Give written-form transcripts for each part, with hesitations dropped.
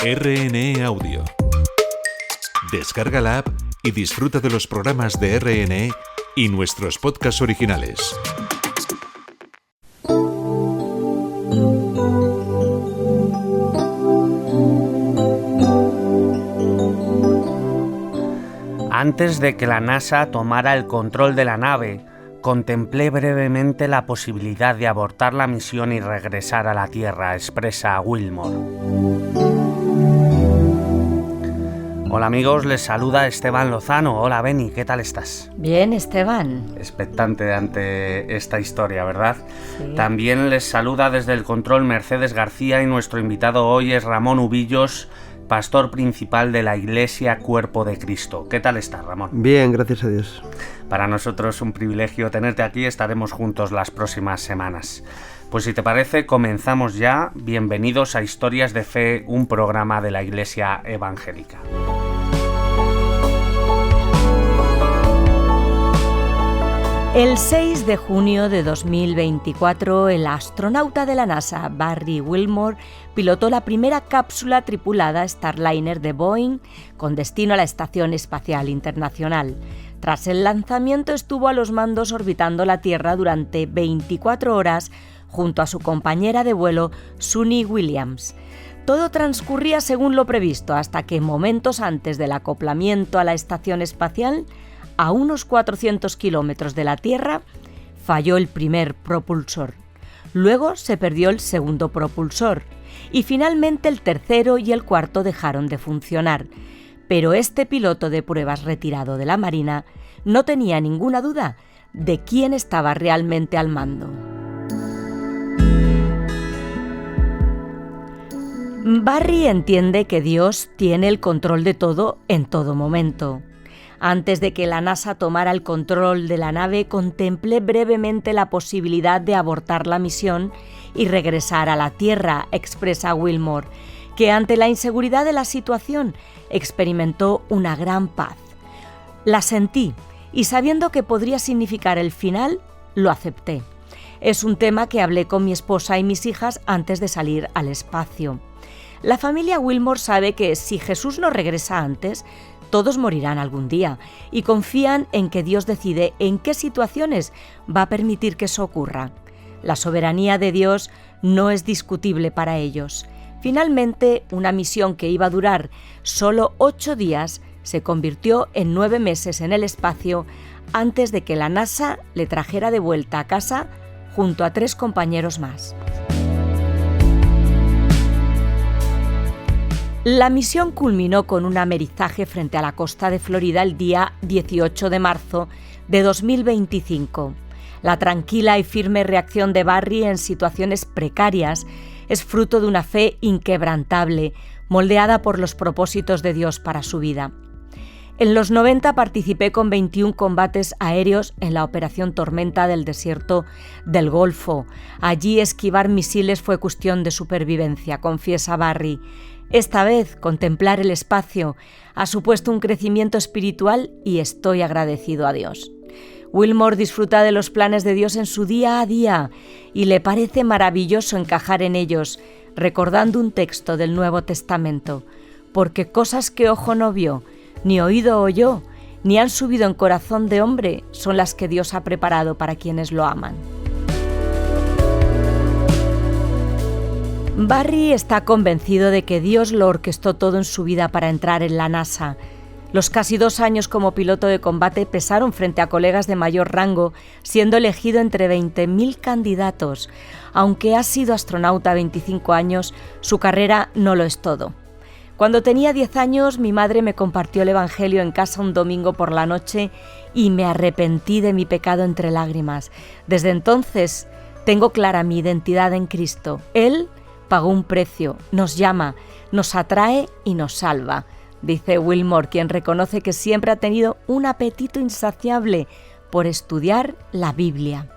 RNE Audio. Descarga la app y disfruta de los programas de RNE y nuestros podcasts originales. Antes de que la NASA tomara el control de la nave, contemplé brevemente la posibilidad de abortar la misión y regresar a la Tierra, expresa Wilmore. Hola amigos, les saluda Esteban Lozano. Hola Beni, ¿qué tal estás? Bien, Esteban. Expectante ante esta historia, ¿verdad? Sí. También les saluda desde el control Mercedes García y nuestro invitado hoy es Ramón Ubillos, pastor principal de la Iglesia Cuerpo de Cristo. ¿Qué tal estás, Ramón? Bien, gracias a Dios. Para nosotros es un privilegio tenerte aquí, estaremos juntos las próximas semanas. Pues si te parece, comenzamos ya. Bienvenidos a Historias de Fe, un programa de la Iglesia Evangélica. El 6 de junio de 2024, el astronauta de la NASA, Barry Wilmore, pilotó la primera cápsula tripulada Starliner de Boeing con destino a la Estación Espacial Internacional. Tras el lanzamiento estuvo a los mandos orbitando la Tierra durante 24 horas junto a su compañera de vuelo, Suni Williams. Todo transcurría según lo previsto hasta que momentos antes del acoplamiento a la Estación Espacial, a unos 400 kilómetros de la Tierra, falló el primer propulsor. Luego se perdió el segundo propulsor y finalmente el tercero y el cuarto dejaron de funcionar. Pero este piloto de pruebas retirado de la Marina no tenía ninguna duda de quién estaba realmente al mando. Barry entiende que Dios tiene el control de todo en todo momento. Antes de que la NASA tomara el control de la nave, contemplé brevemente la posibilidad de abortar la misión y regresar a la Tierra, expresa Wilmore, que ante la inseguridad de la situación experimentó una gran paz. La sentí y sabiendo que podría significar el final, lo acepté. Es un tema que hablé con mi esposa y mis hijas antes de salir al espacio. La familia Wilmore sabe que si Jesús no regresa antes, todos morirán algún día y confían en que Dios decide en qué situaciones va a permitir que eso ocurra. La soberanía de Dios no es discutible para ellos. Finalmente, una misión que iba a durar solo 8 días se convirtió en 9 meses en el espacio antes de que la NASA le trajera de vuelta a casa junto a 3 compañeros más. La misión culminó con un amerizaje frente a la costa de Florida el día 18 de marzo de 2025. La tranquila y firme reacción de Barry en situaciones precarias es fruto de una fe inquebrantable, moldeada por los propósitos de Dios para su vida. En los 90 participé con 21 combates aéreos en la Operación Tormenta del desierto del Golfo. Allí esquivar misiles fue cuestión de supervivencia, confiesa Barry. Esta vez, contemplar el espacio ha supuesto un crecimiento espiritual y estoy agradecido a Dios. Wilmore disfruta de los planes de Dios en su día a día y le parece maravilloso encajar en ellos, recordando un texto del Nuevo Testamento, porque cosas que ojo no vio, ni oído oyó, ni han subido en corazón de hombre, son las que Dios ha preparado para quienes lo aman. Barry está convencido de que Dios lo orquestó todo en su vida para entrar en la NASA. Los casi 2 años como piloto de combate pesaron frente a colegas de mayor rango, siendo elegido entre 20.000 candidatos. Aunque ha sido astronauta 25 años, su carrera no lo es todo. Cuando tenía 10 años, mi madre me compartió el Evangelio en casa un domingo por la noche y me arrepentí de mi pecado entre lágrimas. Desde entonces, tengo clara mi identidad en Cristo. Él pagó un precio, nos llama, nos atrae y nos salva, dice Wilmore, quien reconoce que siempre ha tenido un apetito insaciable por estudiar la Biblia.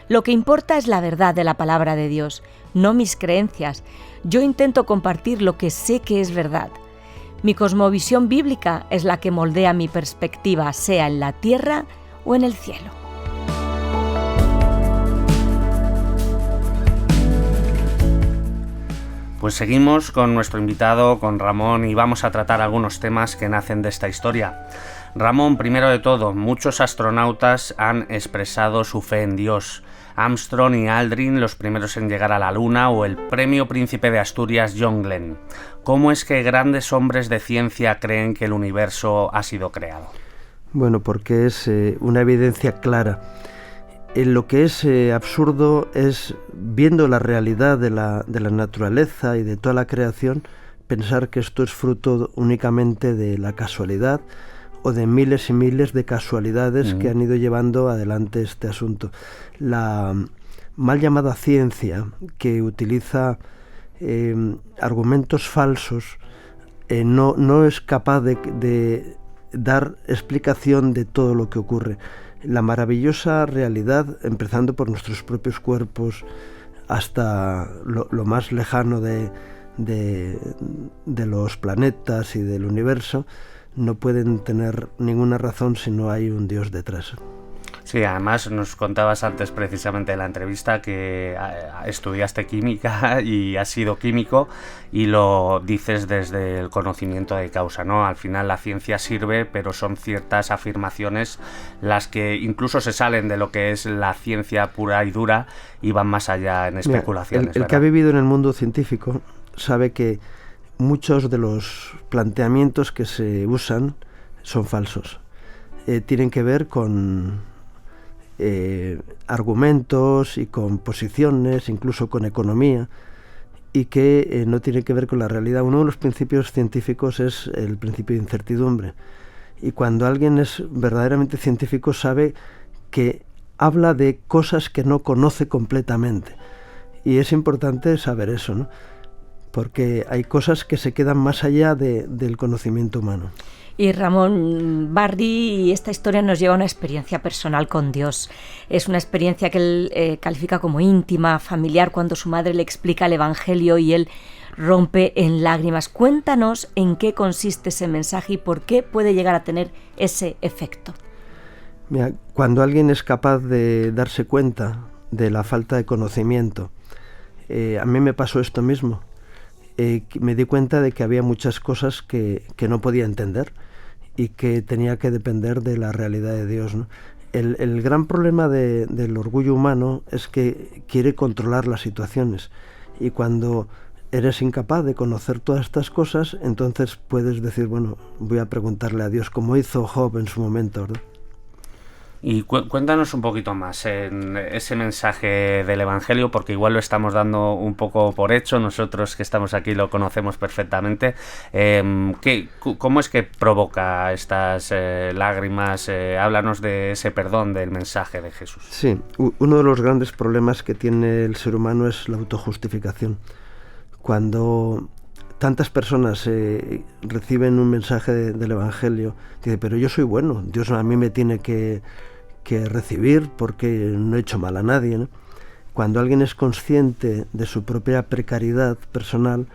Lo que importa es la verdad de la palabra de Dios, no mis creencias. Yo intento compartir lo que sé que es verdad. Mi cosmovisión bíblica es la que moldea mi perspectiva, sea en la tierra o en el cielo. Pues seguimos con nuestro invitado, con Ramón, y vamos a tratar algunos temas que nacen de esta historia. Ramón, primero de todo, muchos astronautas han expresado su fe en Dios. Armstrong y Aldrin, los primeros en llegar a la Luna, o el Premio Príncipe de Asturias John Glenn. ¿Cómo es que grandes hombres de ciencia creen que el universo ha sido creado? Bueno, porque es una evidencia clara. Lo que es absurdo es, viendo la realidad de la naturaleza y de toda la creación, pensar que esto es fruto únicamente de la casualidad o de miles y miles de casualidades que han ido llevando adelante este asunto. La mal llamada ciencia, que utiliza argumentos falsos, no es capaz de dar explicación de todo lo que ocurre. La maravillosa realidad, empezando por nuestros propios cuerpos hasta lo más lejano de los planetas y del universo, no pueden tener ninguna razón si no hay un Dios detrás. Sí, además nos contabas antes precisamente en la entrevista que estudiaste química y has sido químico, y lo dices desde el conocimiento de causa, ¿no? Al final la ciencia sirve, pero son ciertas afirmaciones las que incluso se salen de lo que es la ciencia pura y dura y van más allá en especulaciones. Mira, el que ha vivido en el mundo científico sabe que muchos de los planteamientos que se usan son falsos. Tienen que ver con argumentos y con posiciones, incluso con economía, y que no tienen que ver con la realidad. Uno de los principios científicos es el principio de incertidumbre. Y cuando alguien es verdaderamente científico sabe que habla de cosas que no conoce completamente. Y es importante saber eso, ¿no? Porque hay cosas que se quedan más allá del conocimiento humano. Y Ramón, Barry, esta historia nos lleva a una experiencia personal con Dios. Es una experiencia que él califica como íntima, familiar, cuando su madre le explica el Evangelio y él rompe en lágrimas. Cuéntanos en qué consiste ese mensaje y por qué puede llegar a tener ese efecto. Mira, cuando alguien es capaz de darse cuenta de la falta de conocimiento, a mí me pasó esto mismo. Me di cuenta de que había muchas cosas que no podía entender y que tenía que depender de la realidad de Dios, ¿no? El gran problema del orgullo humano es que quiere controlar las situaciones, y cuando eres incapaz de conocer todas estas cosas, entonces puedes decir, bueno, voy a preguntarle a Dios, como hizo Job en su momento, ¿no? Y cuéntanos un poquito más en ese mensaje del Evangelio, porque igual lo estamos dando un poco por hecho, nosotros que estamos aquí lo conocemos perfectamente. ¿Cómo es que provoca estas lágrimas? Háblanos de ese perdón del mensaje de Jesús. Sí, uno de los grandes problemas que tiene el ser humano es la autojustificación. Cuando tantas personas reciben un mensaje del Evangelio, dice, pero yo soy bueno, Dios a mí me tiene que recibir porque no he hecho mal a nadie, ¿no? Cuando alguien es consciente de su propia precariedad personal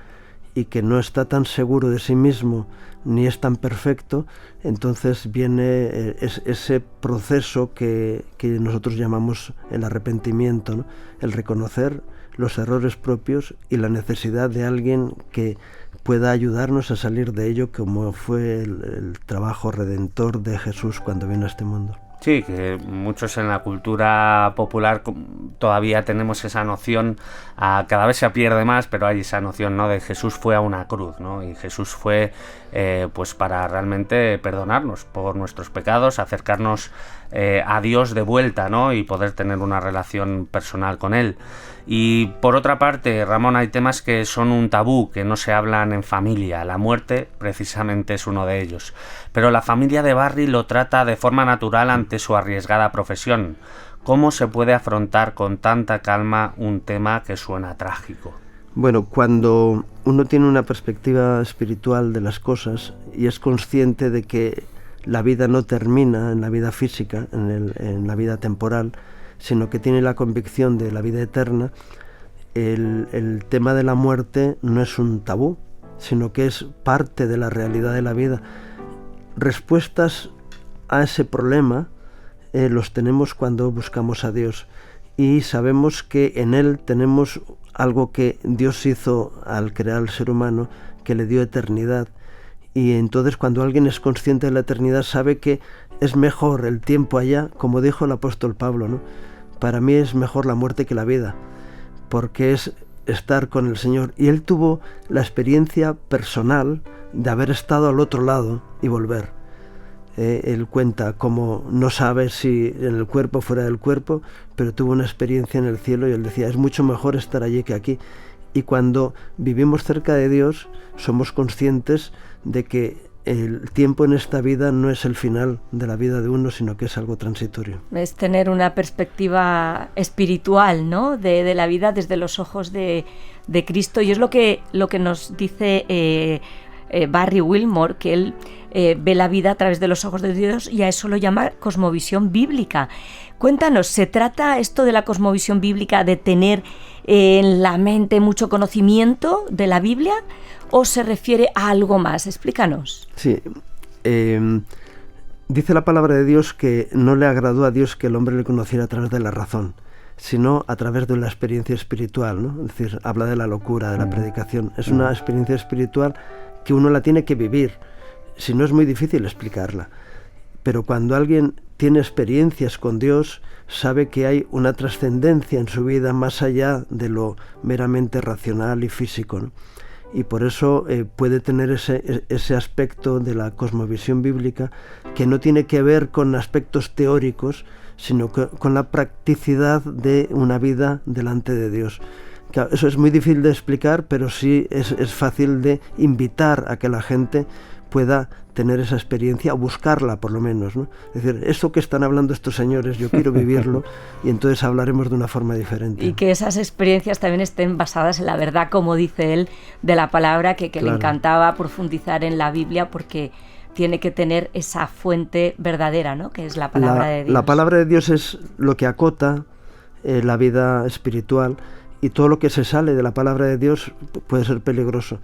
y que no está tan seguro de sí mismo ni es tan perfecto, entonces viene ese proceso que nosotros llamamos el arrepentimiento, ¿no? El reconocer los errores propios y la necesidad de alguien que pueda ayudarnos a salir de ello, como fue el trabajo redentor de Jesús cuando vino a este mundo. Sí, que muchos en la cultura popular todavía tenemos esa noción, cada vez se pierde más, pero hay esa noción, ¿no?, de Jesús fue a una cruz, ¿no? Y Jesús fue pues para realmente perdonarnos por nuestros pecados, acercarnos a Dios de vuelta, ¿no?, y poder tener una relación personal con Él. Y por otra parte, Ramón, hay temas que son un tabú, que no se hablan en familia. La muerte precisamente es uno de ellos. Pero la familia de Barry lo trata de forma natural ante su arriesgada profesión. ¿Cómo se puede afrontar con tanta calma un tema que suena trágico? Bueno, cuando uno tiene una perspectiva espiritual de las cosas y es consciente de que la vida no termina en la vida física, en la vida temporal, sino que tiene la convicción de la vida eterna, el tema de la muerte no es un tabú, sino que es parte de la realidad de la vida. Respuestas a ese problema los tenemos cuando buscamos a Dios, y sabemos que en Él tenemos algo que Dios hizo al crear al ser humano, que le dio eternidad. Y entonces cuando alguien es consciente de la eternidad sabe que es mejor el tiempo allá, como dijo el apóstol Pablo, ¿no? Para mí es mejor la muerte que la vida, porque es estar con el Señor. Y él tuvo la experiencia personal de haber estado al otro lado y volver. Él cuenta como no sabe si en el cuerpo o fuera del cuerpo, pero tuvo una experiencia en el cielo y él decía, es mucho mejor estar allí que aquí. Y cuando vivimos cerca de Dios, somos conscientes de que el tiempo en esta vida no es el final de la vida de uno, sino que es algo transitorio. Es tener una perspectiva espiritual, ¿no? de la vida desde los ojos de Cristo. Y es lo que nos dice Barry Wilmore, que él ve la vida a través de los ojos de Dios, y a eso lo llama cosmovisión bíblica. Cuéntanos, ¿se trata esto de la cosmovisión bíblica de tener en la mente mucho conocimiento de la Biblia o se refiere a algo más? Explícanos. Sí, dice la palabra de Dios que no le agradó a Dios que el hombre le conociera a través de la razón, sino a través de una experiencia espiritual, ¿no? Es decir, habla de la locura, de la predicación. Es una experiencia espiritual que uno la tiene que vivir, si no es muy difícil explicarla. Pero cuando alguien tiene experiencias con Dios, sabe que hay una trascendencia en su vida más allá de lo meramente racional y físico, ¿no? Y por eso puede tener ese aspecto de la cosmovisión bíblica que no tiene que ver con aspectos teóricos, sino con la practicidad de una vida delante de Dios. Claro, eso es muy difícil de explicar, pero sí es fácil de invitar a que la gente pueda tener esa experiencia o buscarla por lo menos, ¿no? Es decir, esto que están hablando estos señores, yo quiero vivirlo y entonces hablaremos de una forma diferente. Y que esas experiencias también estén basadas en la verdad, como dice él, de la palabra, que claro, le encantaba profundizar en la Biblia porque tiene que tener esa fuente verdadera, ¿no? Que es la palabra de Dios. La palabra de Dios es lo que acota la vida espiritual, y todo lo que se sale de la palabra de Dios puede ser peligroso.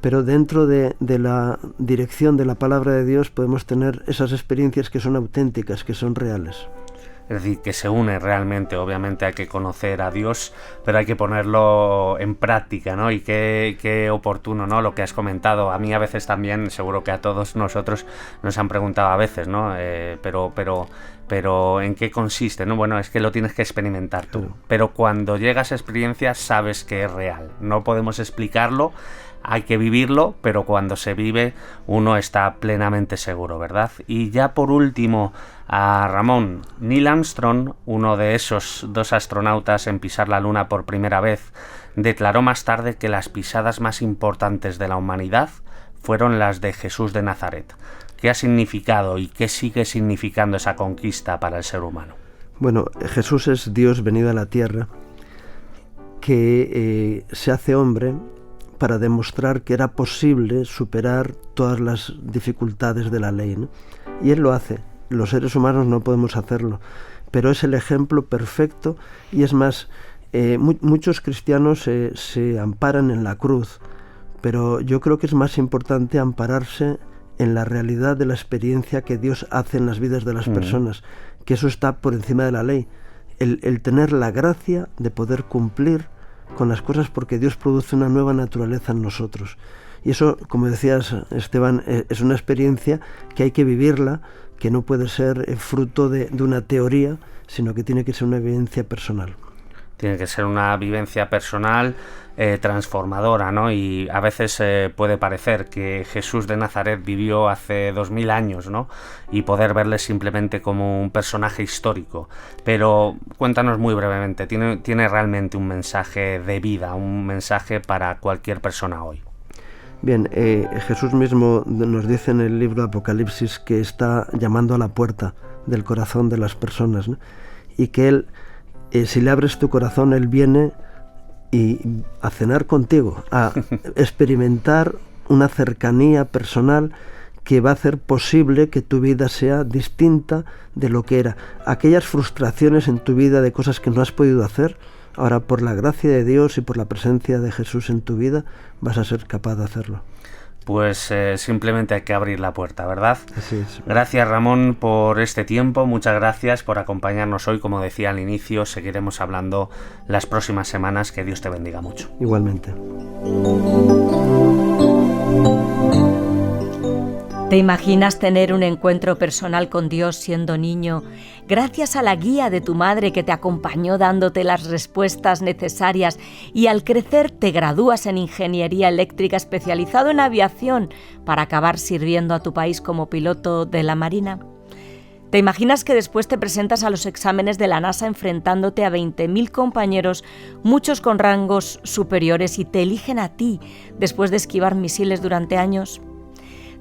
Pero dentro de la dirección de la palabra de Dios podemos tener esas experiencias que son auténticas, que son reales. Es decir, que se une realmente. Obviamente hay que conocer a Dios, pero hay que ponerlo en práctica, ¿no? Y qué oportuno, ¿no? Lo que has comentado. A mí a veces también, seguro que a todos nosotros nos han preguntado a veces, ¿no? Pero ¿en qué consiste? ¿No? Bueno, es que lo tienes que experimentar tú. Claro. Pero cuando llegas a experiencia sabes que es real. No podemos explicarlo. Hay que vivirlo, pero cuando se vive uno está plenamente seguro, ¿verdad? Y ya por último, a Ramón, Neil Armstrong, uno de esos 2 astronautas en pisar la Luna por primera vez, declaró más tarde que las pisadas más importantes de la humanidad fueron las de Jesús de Nazaret. ¿Qué ha significado y qué sigue significando esa conquista para el ser humano? Bueno, Jesús es Dios venido a la tierra, que se hace hombre para demostrar que era posible superar todas las dificultades de la ley, ¿no? Y él lo hace. Los seres humanos no podemos hacerlo, pero es el ejemplo perfecto. Y es más, muchos cristianos se amparan en la cruz, pero yo creo que es más importante ampararse en la realidad de la experiencia que Dios hace en las vidas de las personas, que eso está por encima de la ley. El tener la gracia de poder cumplir con las cosas, porque Dios produce una nueva naturaleza en nosotros. Y eso, como decías, Esteban, es una experiencia que hay que vivirla, que no puede ser fruto de una teoría, sino que tiene que ser una vivencia personal. Tiene que ser una vivencia personal transformadora, ¿no? Y a veces puede parecer que Jesús de Nazaret vivió hace 2000 años, ¿no? Y poder verle simplemente como un personaje histórico. Pero cuéntanos muy brevemente, tiene realmente un mensaje de vida, un mensaje para cualquier persona hoy. Bien, Jesús mismo nos dice en el libro de Apocalipsis que está llamando a la puerta del corazón de las personas, ¿no? Y que Él, si le abres tu corazón, Él viene a cenar contigo, a experimentar una cercanía personal que va a hacer posible que tu vida sea distinta de lo que era. Aquellas frustraciones en tu vida de cosas que no has podido hacer, ahora por la gracia de Dios y por la presencia de Jesús en tu vida vas a ser capaz de hacerlo. pues simplemente hay que abrir la puerta, ¿verdad? Así es. Gracias, Ramón, por este tiempo. Muchas gracias por acompañarnos hoy. Como decía al inicio, seguiremos hablando las próximas semanas. Que Dios te bendiga mucho. Igualmente. ¿Te imaginas tener un encuentro personal con Dios siendo niño, gracias a la guía de tu madre que te acompañó dándote las respuestas necesarias y al crecer te gradúas en ingeniería eléctrica especializado en aviación para acabar sirviendo a tu país como piloto de la Marina? ¿Te imaginas que después te presentas a los exámenes de la NASA enfrentándote a 20.000 compañeros, muchos con rangos superiores, y te eligen a ti después de esquivar misiles durante años?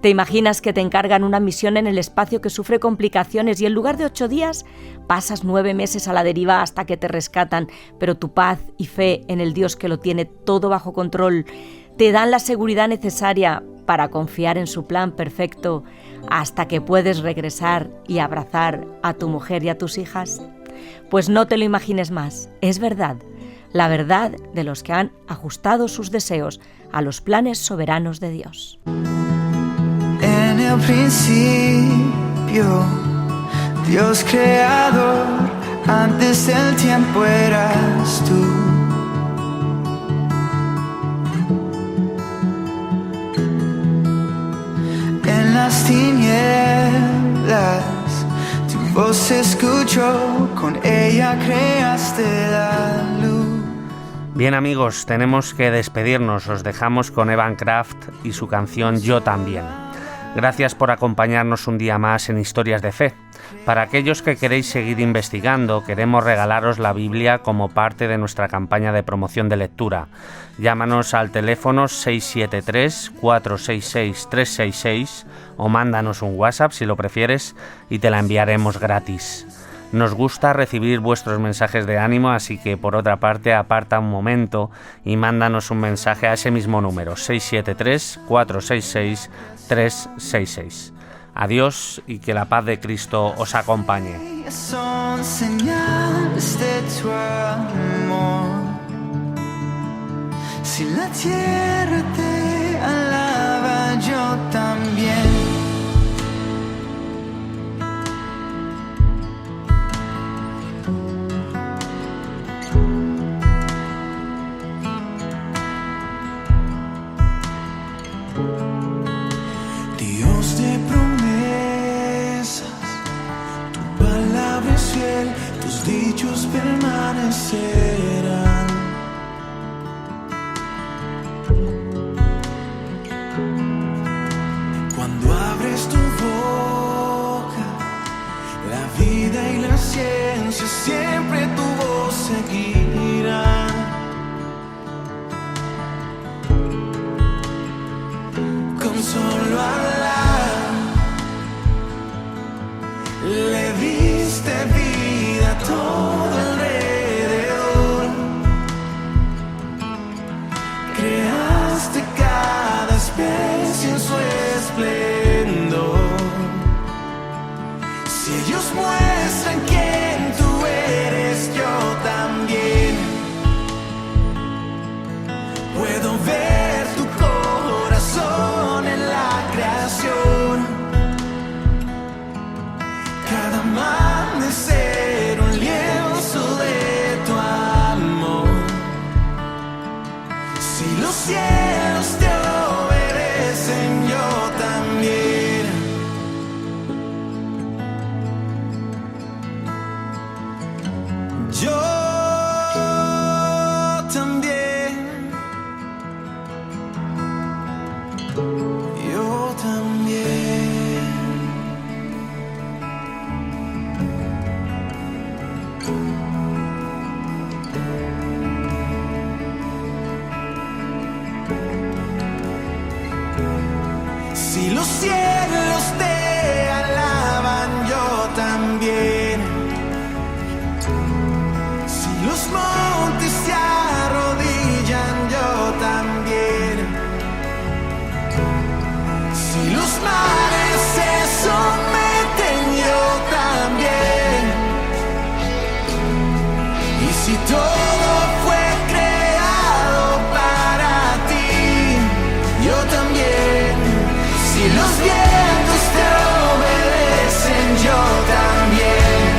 ¿Te imaginas que te encargan una misión en el espacio que sufre complicaciones y en lugar de 8 días pasas 9 meses a la deriva hasta que te rescatan, pero tu paz y fe en el Dios que lo tiene todo bajo control te dan la seguridad necesaria para confiar en su plan perfecto hasta que puedes regresar y abrazar a tu mujer y a tus hijas? Pues no te lo imagines más, es verdad, la verdad de los que han ajustado sus deseos a los planes soberanos de Dios. En el principio, Dios creador, antes del tiempo eras tú. En las tinieblas, tu voz se escuchó, con ella creaste la luz. Bien, amigos, tenemos que despedirnos. Os dejamos con Evan Kraft y su canción Yo también. Gracias por acompañarnos un día más en Historias de Fe. Para aquellos que queréis seguir investigando, queremos regalaros la Biblia como parte de nuestra campaña de promoción de lectura. Llámanos al teléfono 673-466-366 o mándanos un WhatsApp si lo prefieres y te la enviaremos gratis. Nos gusta recibir vuestros mensajes de ánimo, así que por otra parte aparta un momento y mándanos un mensaje a ese mismo número, 673-466-366. Adiós y que la paz de Cristo os acompañe. Son señales de tu amor. Si la tierra te alaba, yo también. Dios de promesas, tu palabra es fiel, tus dichos permanecerán. Cuando abres tu boca, la vida y la ciencia siempre tu voz seguirán. Con solo hablar, le diste vida a todo alrededor. Creaste cada especie en su esplendor. Si ellos muestran quién tú eres, yo también puedo ver tu corazón en la creación. Cada amanecer un lienzo de tu amor. Si los cielos te obedecen, yo también. Yo también. Yo también. Si los cielos te alaban, yo también. Si los montes se arrodillan, yo también. Si los mares se someten, yo también. Y si todo fue creado para ti, yo también. Si los vientos te obedecen, yo también.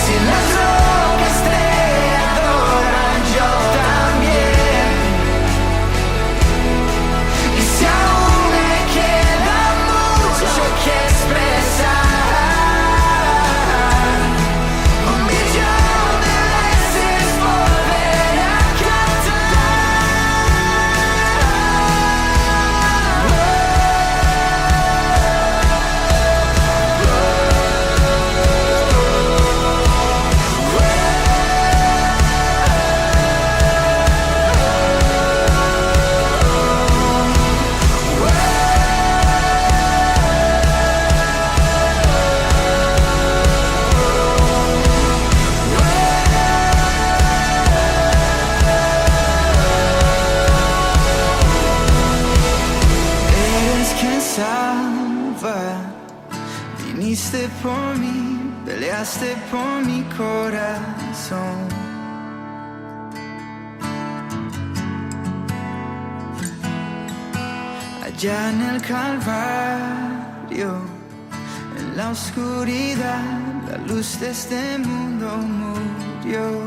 Si las rocas te adoran, yo también. Y si aún me queda mucho que expresar, 1,000,000 de veces volver a viniste por mí, peleaste por mi corazón. Allá en el Calvario, en la oscuridad, la luz de este mundo murió.